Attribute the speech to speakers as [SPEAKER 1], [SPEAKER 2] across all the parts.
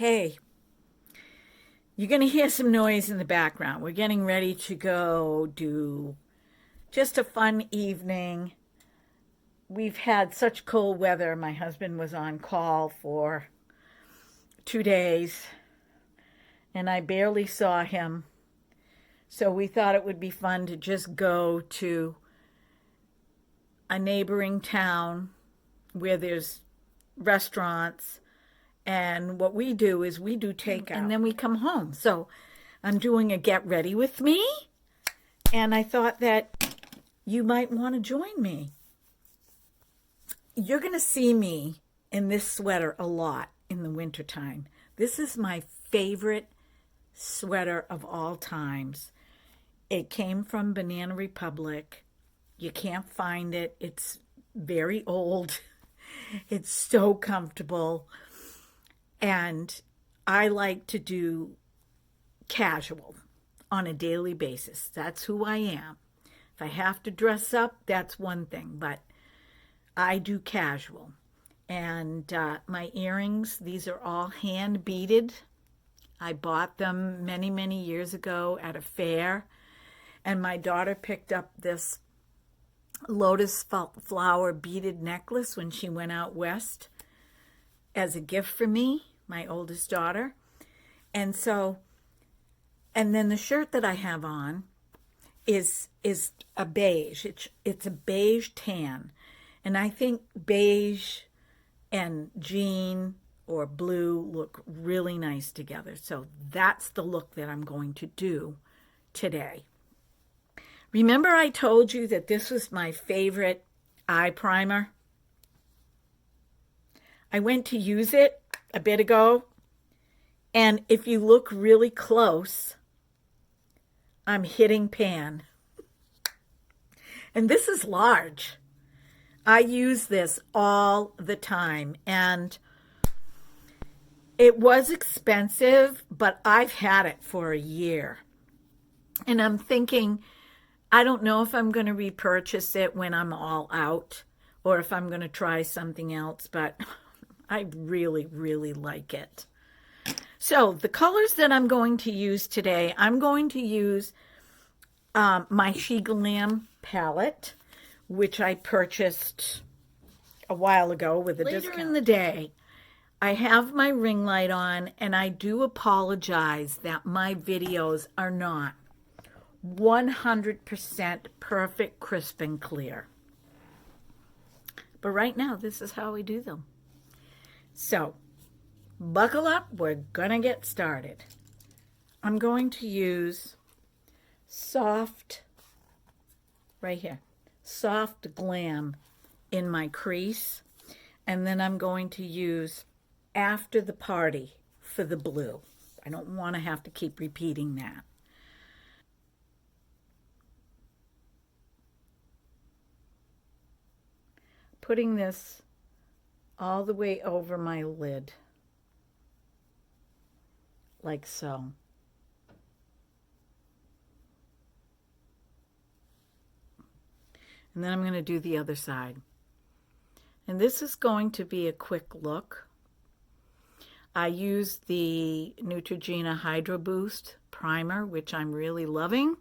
[SPEAKER 1] Hey, you're going to hear some noise in the background. We're getting ready to go do just a fun evening. We've had such cold weather. My husband was on call for 2 days, and I barely saw him. So we thought it would be fun to just go to a neighboring town where there's restaurants. And what we do is we do takeout and then we come home. So I'm doing a get ready with me. And I thought that you might want to join me. You're going to see me in this sweater a lot in the wintertime. This is my favorite sweater of all times. It came from Banana Republic. You can't find it. It's very old. It's so comfortable. And I like to do casual on a daily basis. That's who I am. If I have to dress up, that's one thing, but I do casual. And my earrings, these are all hand beaded. I bought them many, many years ago at a fair. And my daughter picked up this lotus flower beaded necklace when she went out west as a gift for me, my oldest daughter. And then the shirt that I have on is a beige. It's a beige tan. And I think beige and jean or blue look really nice together. So that's the look that I'm going to do today. Remember I told you that this was my favorite eye primer? I went to use it a bit ago, and if you look really close, I'm hitting pan. And this is large. I use this all the time, and it was expensive, but I've had it for a year. And I'm thinking, I don't know if I'm going to repurchase it when I'm all out or if I'm going to try something else, but I really, really like it. So the colors that I'm going to use today, I'm going to use my GRWM palette, which I purchased a while ago with a discount. Later in the day, I have my ring light on, and I do apologize that my videos are not 100% perfect, crisp, and clear. But right now, this is how we do them. So, buckle up. We're going to get started. I'm going to use soft, right here, soft glam in my crease. And then I'm going to use After the Party for the blue. I don't want to have to keep repeating that. Putting this all the way over my lid, like so. And then I'm going to do the other side. And this is going to be a quick look. I used the Neutrogena Hydro Boost primer, which I'm really loving.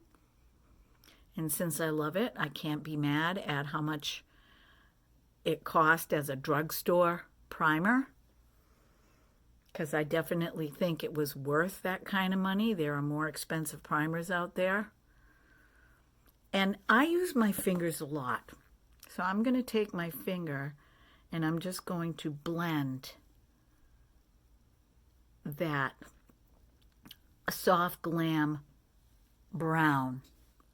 [SPEAKER 1] And since I love it, I can't be mad at how much it cost as a drugstore primer, because I definitely think it was worth that kind of money. There are more expensive primers out there. And I use my fingers a lot. So I'm going to take my finger and I'm just going to blend that soft glam brown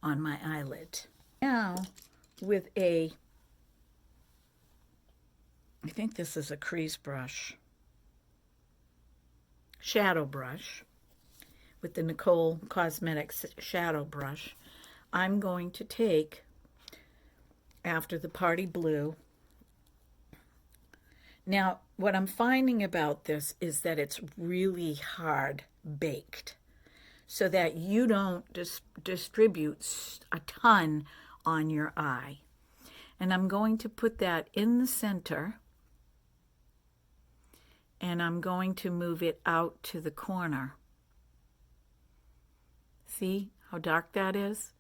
[SPEAKER 1] on my eyelid. Now with I think this is a crease brush, shadow brush, with the Nicole Cosmetics shadow brush, I'm going to take After the Party blue. Now, what I'm finding about this is that it's really hard baked, so that you don't distribute a ton on your eye. And I'm going to put that in the center and I'm going to move it out to the corner. See how dark that is?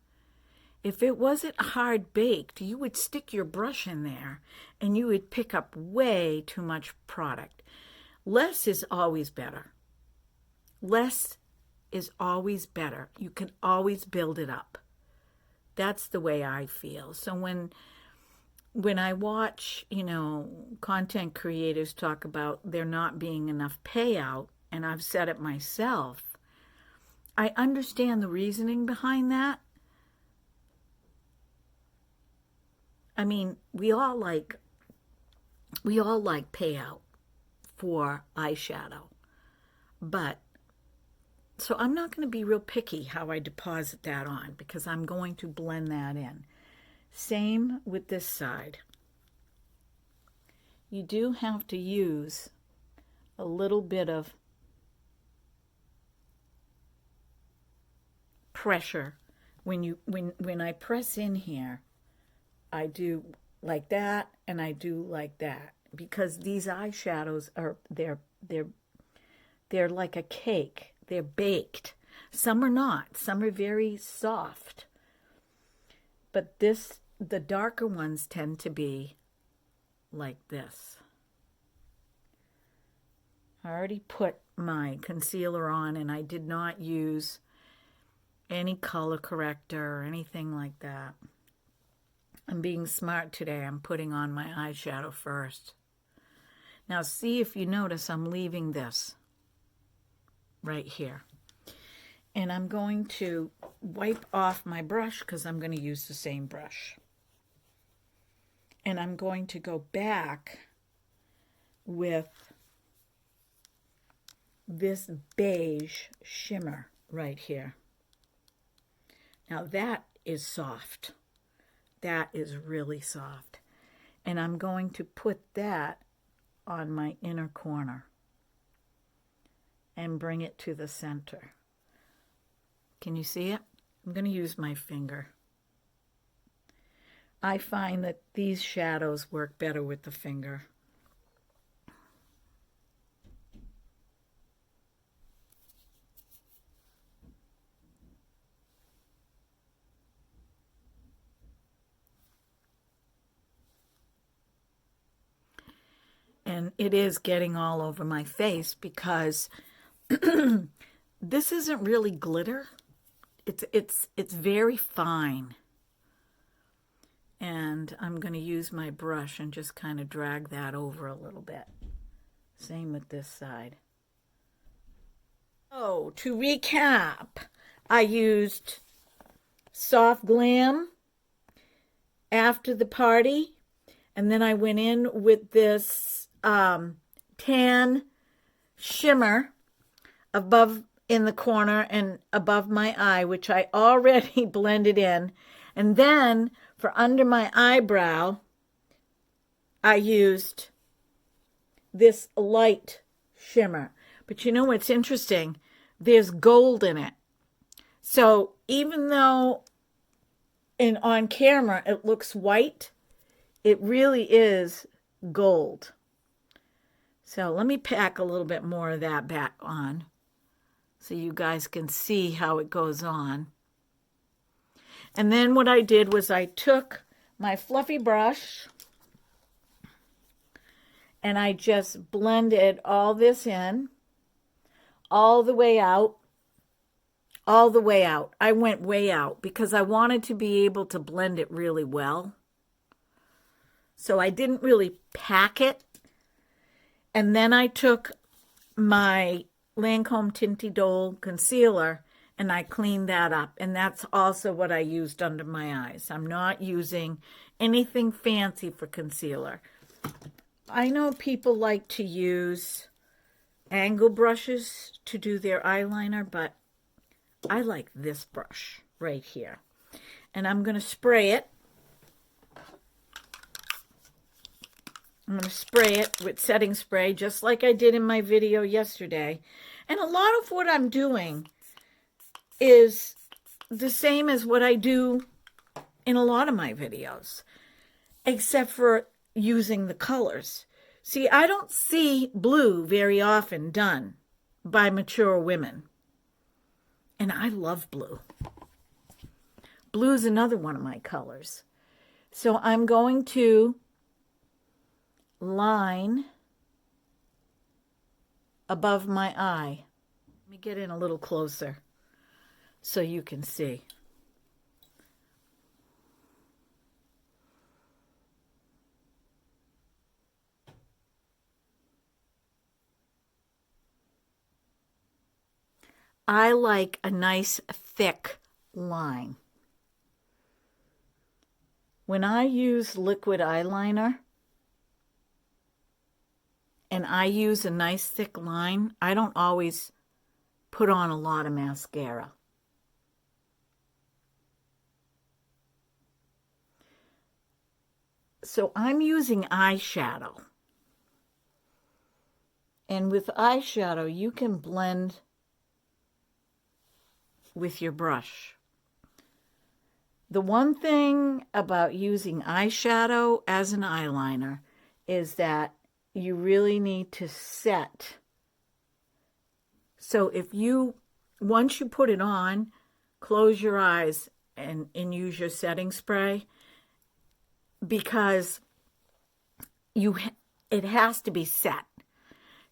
[SPEAKER 1] If it wasn't hard baked, you would stick your brush in there and you would pick up way too much product. Less is always better. Less is always better. You can always build it up. That's the way I feel. So when I watch, content creators talk about there not being enough payout, and I've said it myself, I understand the reasoning behind that. I mean, we all like payout for eyeshadow. But so I'm not going to be real picky how I deposit that on, because I'm going to blend that in. Same with this side. You do have to use a little bit of pressure when I press in here. I do like that and I do like that, because these eyeshadows are they're like a cake. They're baked. Some are not. Some are very soft. But the darker ones tend to be like this. I already put my concealer on, and I did not use any color corrector or anything like that. I'm being smart today. I'm putting on my eyeshadow first. Now see if you notice I'm leaving this right here. And I'm going to wipe off my brush because I'm going to use the same brush. And I'm going to go back with this beige shimmer right here. Now that is soft. That is really soft. And I'm going to put that on my inner corner and bring it to the center. Can you see it? I'm going to use my finger. I find that these shadows work better with the finger. And it is getting all over my face because this isn't really glitter. It's very fine. And I'm going to use my brush and just kind of drag that over a little bit. Same with this side. Oh, to recap, I used Soft Glam after the party, and then I went in with this tan shimmer above in the corner and above my eye, which I already blended in. And then for under my eyebrow, I used this light shimmer. But you know what's interesting? There's gold in it. So even though on camera it looks white, it really is gold. So let me pack a little bit more of that back on so you guys can see how it goes on. And then what I did was I took my fluffy brush and I just blended all this in, all the way out, all the way out. I went way out because I wanted to be able to blend it really well. So I didn't really pack it. And then I took my Lancome Teint Idole concealer and I cleaned that up. And that's also what I used under my eyes. I'm not using anything fancy for concealer. I know people like to use angle brushes to do their eyeliner, but I like this brush right here. And I'm going to spray it. I'm going to spray it with setting spray just like I did in my video yesterday. And a lot of what I'm doing is the same as what I do in a lot of my videos, except for using the colors. See, I don't see blue very often done by mature women. And I love blue. Blue is another one of my colors. So I'm going to line above my eye. Let me get in a little closer so you can see. I like a nice thick line. When I use liquid eyeliner and I use a nice thick line, I don't always put on a lot of mascara. So I'm using eyeshadow. And with eyeshadow, you can blend with your brush. The one thing about using eyeshadow as an eyeliner is that you really need to set. So once you put it on, close your eyes and use your setting spray, because it has to be set.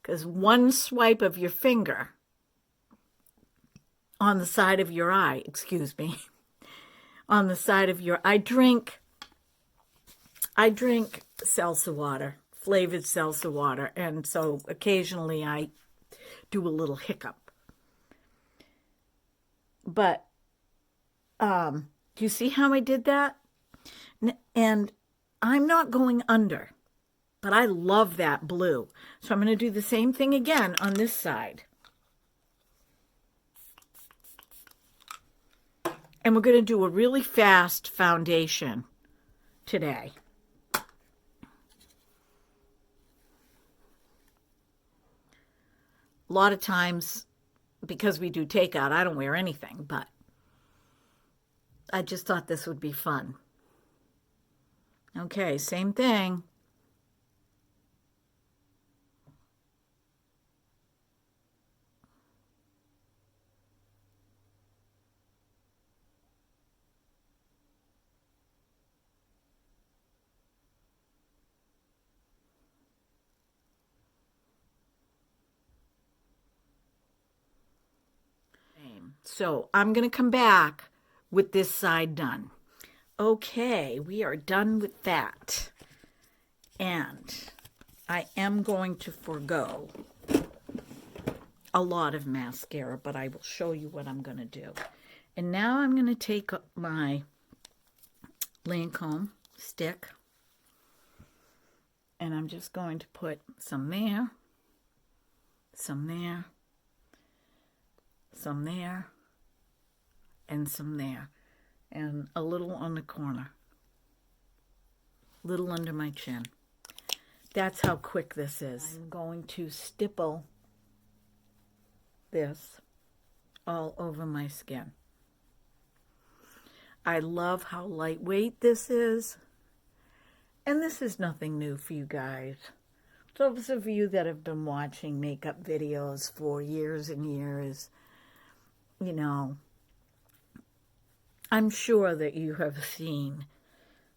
[SPEAKER 1] Because one swipe of your finger on the side of your eye, on the side of your, I drink seltzer water, flavored seltzer water, and so occasionally I do a little hiccup. But do you see how I did that? And I'm not going under, but I love that blue. So I'm going to do the same thing again on this side. And we're going to do a really fast foundation today. A lot of times, because we do takeout, I don't wear anything, but I just thought this would be fun. Okay, same thing. So I'm going to come back with this side done. Okay, we are done with that. And I am going to forego a lot of mascara, but I will show you what I'm going to do. And now I'm going to take my Lancome stick, and I'm just going to put some there, some there, some there, and some there, and a little on the corner, little under my chin. That's how quick this is. I'm going to stipple this all over my skin. I love how lightweight this is, and this is nothing new for you guys. Those of you that have been watching makeup videos for years and years, you know, I'm sure that you have seen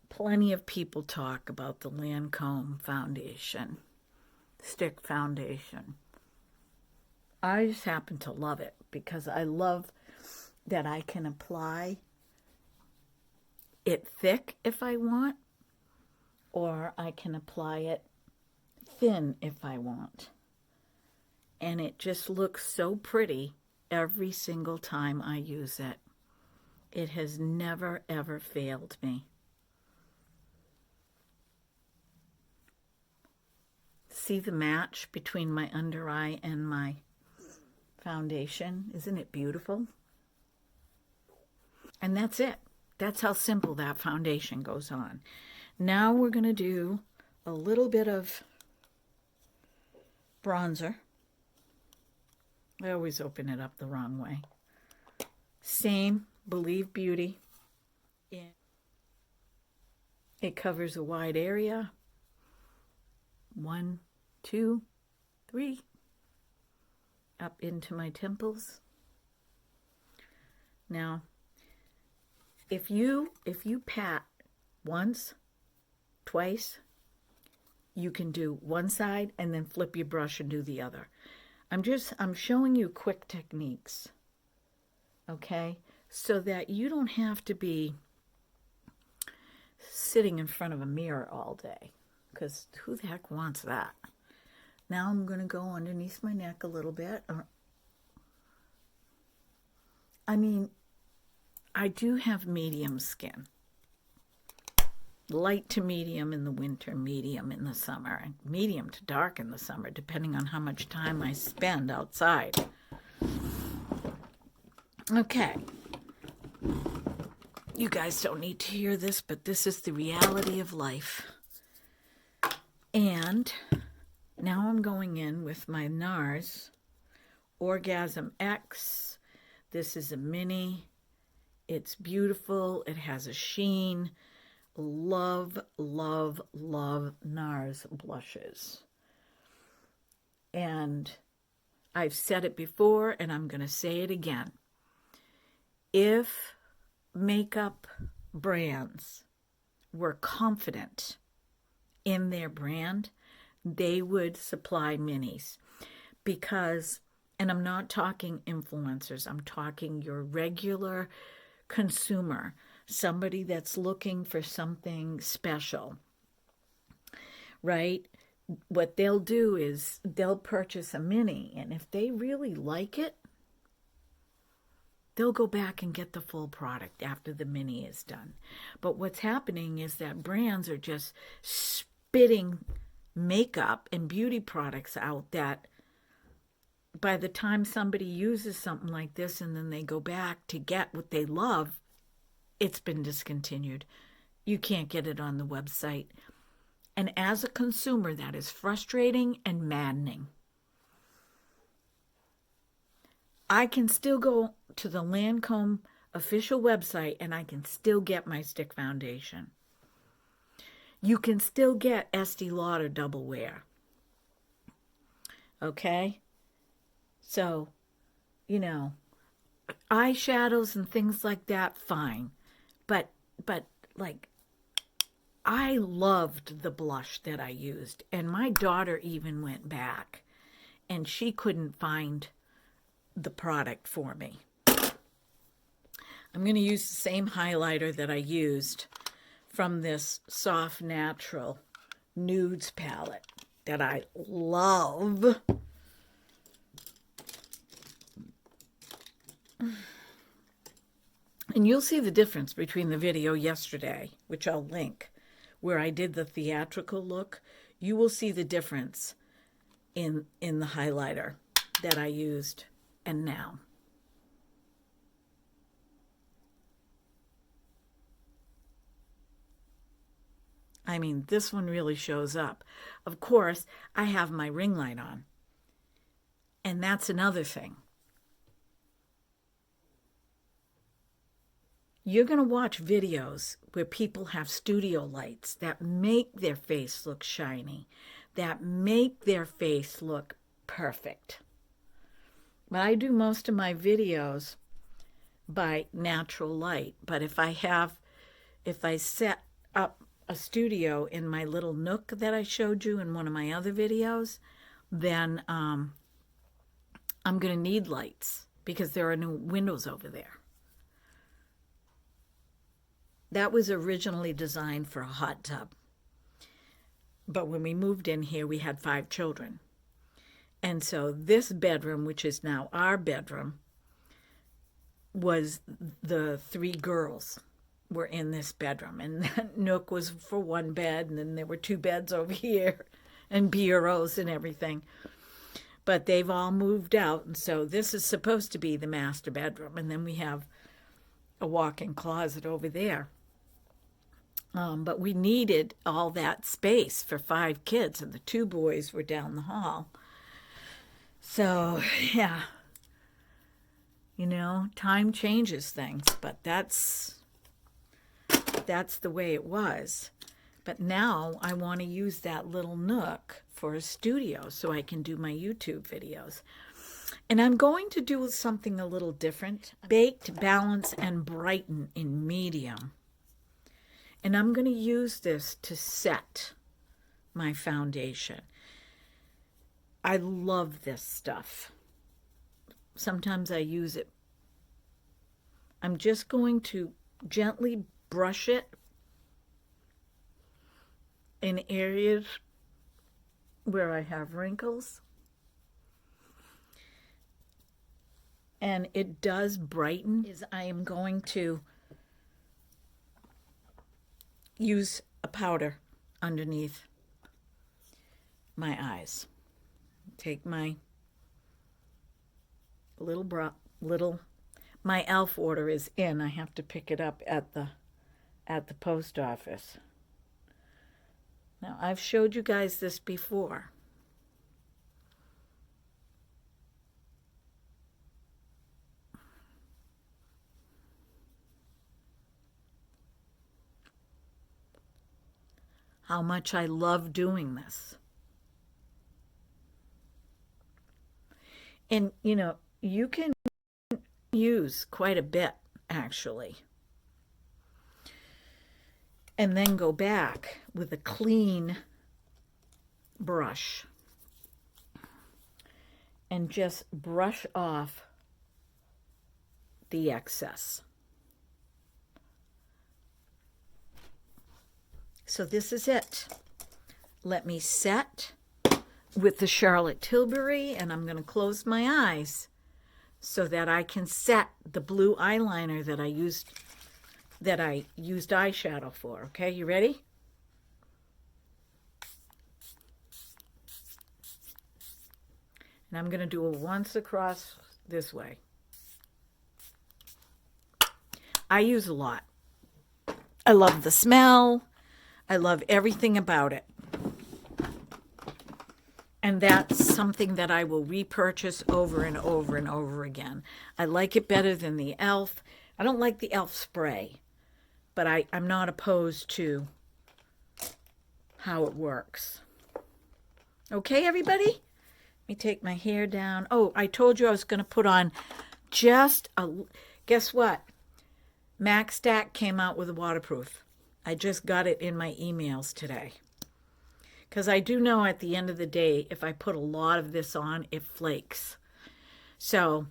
[SPEAKER 1] plenty of people talk about the Lancome foundation, stick foundation. I just happen to love it because I love that I can apply it thick if I want, or I can apply it thin if I want. And it just looks so pretty every single time I use it. It has never, ever failed me. See the match between my under eye and my foundation? Isn't it beautiful? And that's it. That's how simple that foundation goes on. Now we're going to do a little bit of bronzer. I always open it up the wrong way. Same, Believe Beauty. It covers a wide area. 1, 2, 3, up into my temples. Now, if you pat once, twice, you can do one side and then flip your brush and do the other. I'm showing you quick techniques, okay? So that you don't have to be sitting in front of a mirror all day, because who the heck wants that? Now I'm going to go underneath my neck a little bit. I mean, I do have medium skin. Light to medium in the winter, medium in the summer, and medium to dark in the summer, depending on how much time I spend outside. Okay. You guys don't need to hear this, but this is the reality of life. And now I'm going in with my NARS Orgasm X. This is a mini. It's beautiful. It has a sheen. Love, love, love NARS blushes. And I've said it before, and I'm going to say it again. If makeup brands were confident in their brand, they would supply minis. Because, and I'm not talking influencers, I'm talking your regular consumer, somebody that's looking for something special, right? What they'll do is they'll purchase a mini, and if they really like it, they'll go back and get the full product after the mini is done. But what's happening is that brands are just spitting makeup and beauty products out that by the time somebody uses something like this and then they go back to get what they love, it's been discontinued. You can't get it on the website. And as a consumer, that is frustrating and maddening. I can still go to the Lancome official website and I can still get my stick foundation. You can still get Estee Lauder Double Wear. Okay? So, you know, eyeshadows and things like that, fine. But like, I loved the blush that I used. And my daughter even went back and she couldn't find the product for me. I'm going to use the same highlighter that I used from this Soft Natural Nudes palette that I love. And you'll see the difference between the video yesterday, which I'll link, where I did the theatrical look. You will see the difference in the highlighter that I used and now. I mean, this one really shows up. Of course, I have my ring light on. And that's another thing. You're going to watch videos where people have studio lights that make their face look shiny, that make their face look perfect. But I do most of my videos by natural light. But if I set up a studio in my little nook that I showed you in one of my other videos, then I'm going to need lights because there are no windows over there. That was originally designed for a hot tub. But when we moved in here, we had 5 children. And so this bedroom, which is now our bedroom, was the 3 girls were in this bedroom. And that nook was for 1 bed, and then there were 2 beds over here and bureaus and everything. But they've all moved out, and so this is supposed to be the master bedroom. And then we have a walk-in closet over there. But we needed all that space for 5 kids, and the 2 boys were down the hall. So, yeah, you know, time changes things, but that's the way it was. But now I want to use that little nook for a studio so I can do my YouTube videos. And I'm going to do something a little different. Baked, Balance, and Brighten in medium. And I'm going to use this to set my foundation. I love this stuff. Sometimes I use it. I'm just going to gently brush it in areas where I have wrinkles. And it does brighten. I am going to use a powder underneath my eyes. Take my my e.l.f. order is in. I have to pick it up at the post office. Now, I've showed you guys this before. How much I love doing this. And, you know, you can use quite a bit, actually. And then go back with a clean brush and just brush off the excess. So this is it. Let me set with the Charlotte Tilbury, and I'm going to close my eyes so that I can set the blue eyeliner that I used eyeshadow for. Okay, you ready? And I'm going to do a once across this way. I use a lot. I love the smell. I love everything about it. And that's something that I will repurchase over and over and over again. I like it better than the e.l.f. I don't like the e.l.f. spray, but I'm not opposed to how it works. Okay, everybody? Let me take my hair down. Oh, I told you I was going to put on just a... Guess what? Mac Stack came out with a waterproof. I just got it in my emails today. Because I do know at the end of the day, if I put a lot of this on, it flakes. So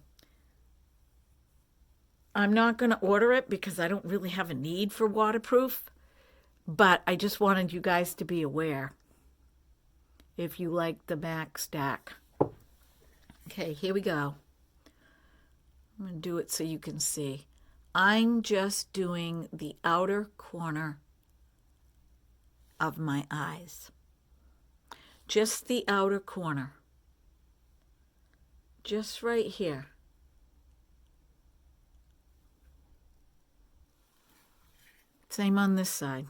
[SPEAKER 1] I'm not going to order it because I don't really have a need for waterproof. But I just wanted you guys to be aware if you like the Mac Stack. Okay, here we go. I'm going to do it so you can see. I'm just doing the outer corner of my eyes. Just the outer corner. Just right here. Same on this side.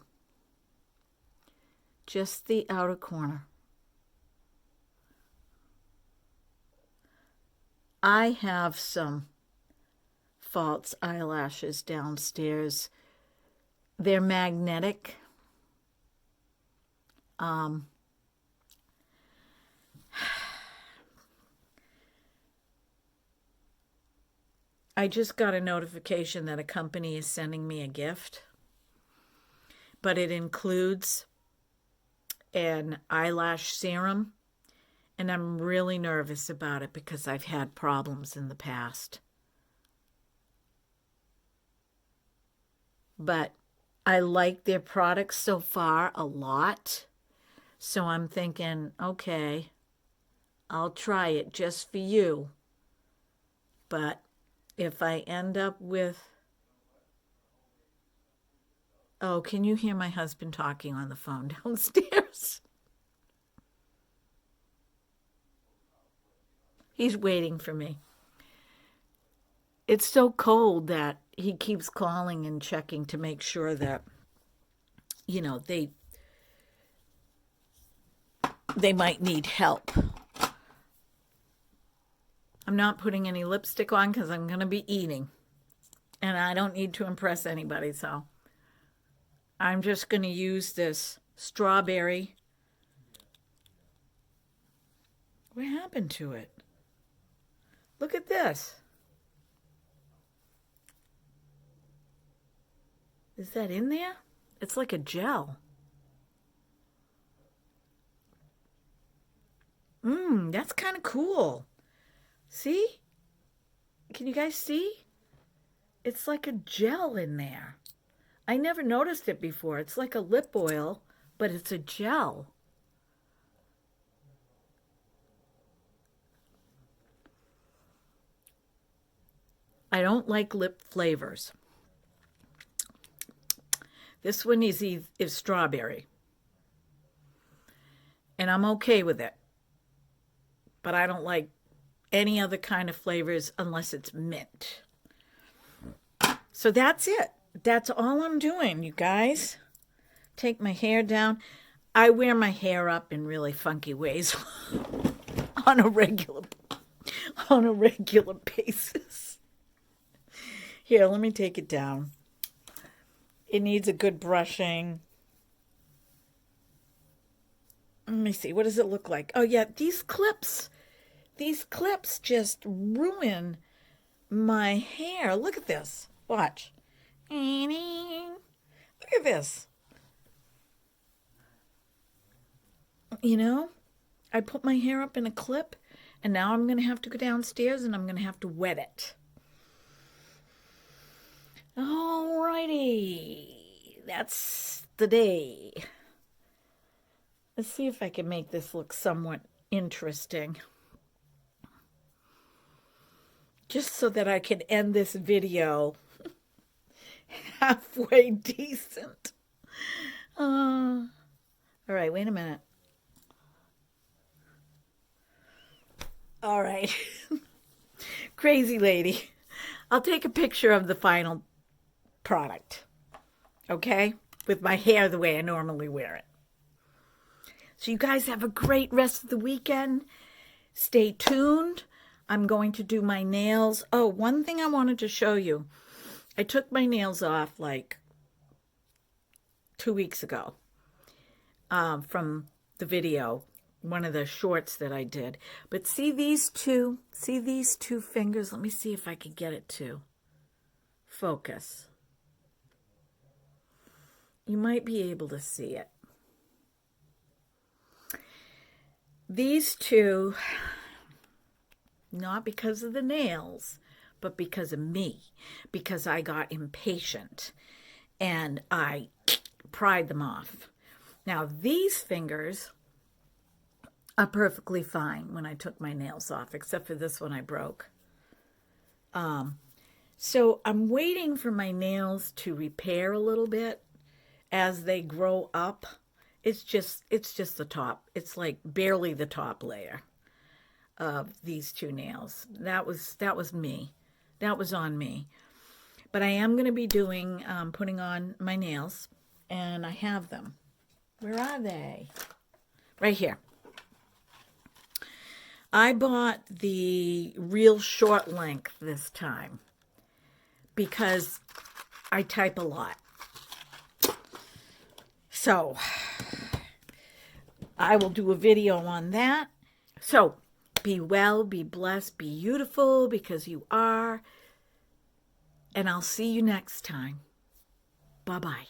[SPEAKER 1] Just the outer corner. I have some false eyelashes downstairs. They're magnetic. I just got a notification that a company is sending me a gift, but it includes an eyelash serum, and I'm really nervous about it because I've had problems in the past. But I like their products so far a lot, so I'm thinking, okay, I'll try it just for you, but if I end up with... Oh, can you hear my husband talking on the phone downstairs? He's waiting for me. It's so cold that he keeps calling and checking to make sure that, you know, they might need help. I'm not putting any lipstick on because I'm going to be eating. And I don't need to impress anybody, so I'm just going to use this Strawberry. What happened to it? Look at this. Is that in there? It's like a gel. That's kind of cool. See? Can you guys see? It's like a gel in there. I never noticed it before. It's like a lip oil, but it's a gel. I don't like lip flavors. This one is strawberry. And I'm okay with it. But I don't like any other kind of flavors unless it's mint. So that's it. That's all I'm doing, you guys. Take my hair down. I wear my hair up in really funky ways on a regular basis. Here, let me take it down. It needs a good brushing. Let me see. What does it look like? Oh, yeah, these clips just ruin my hair. Look at this. Watch. Look at this. You know, I put my hair up in a clip, and now I'm going to have to go downstairs and I'm going to have to wet it. Alrighty. That's the day. Let's see if I can make this look somewhat interesting. Just so that I can end this video halfway decent. All right, wait a minute. All right. Crazy lady. I'll take a picture of the final product. Okay? With my hair the way I normally wear it. So you guys have a great rest of the weekend. Stay tuned. I'm going to do my nails. Oh, one thing I wanted to show you. I took my nails off like 2 weeks ago from the video, one of the shorts that I did. But see these two fingers? Let me see if I can get it to focus. You might be able to see it. These two, not because of the nails, but because of me, because I got impatient and I pried them off. Now, these fingers are perfectly fine when I took my nails off, except for this one I broke. So I'm waiting for my nails to repair a little bit as they grow up. It's just the top. It's like barely the top layer of these two nails. That was me. That was on me. But I am going to be doing, putting on my nails, and I have them. Where are they? Right here. I bought the real short length this time because I type a lot. So I will do a video on that. So be well, be blessed, be beautiful, because you are. And I'll see you next time. Bye-bye.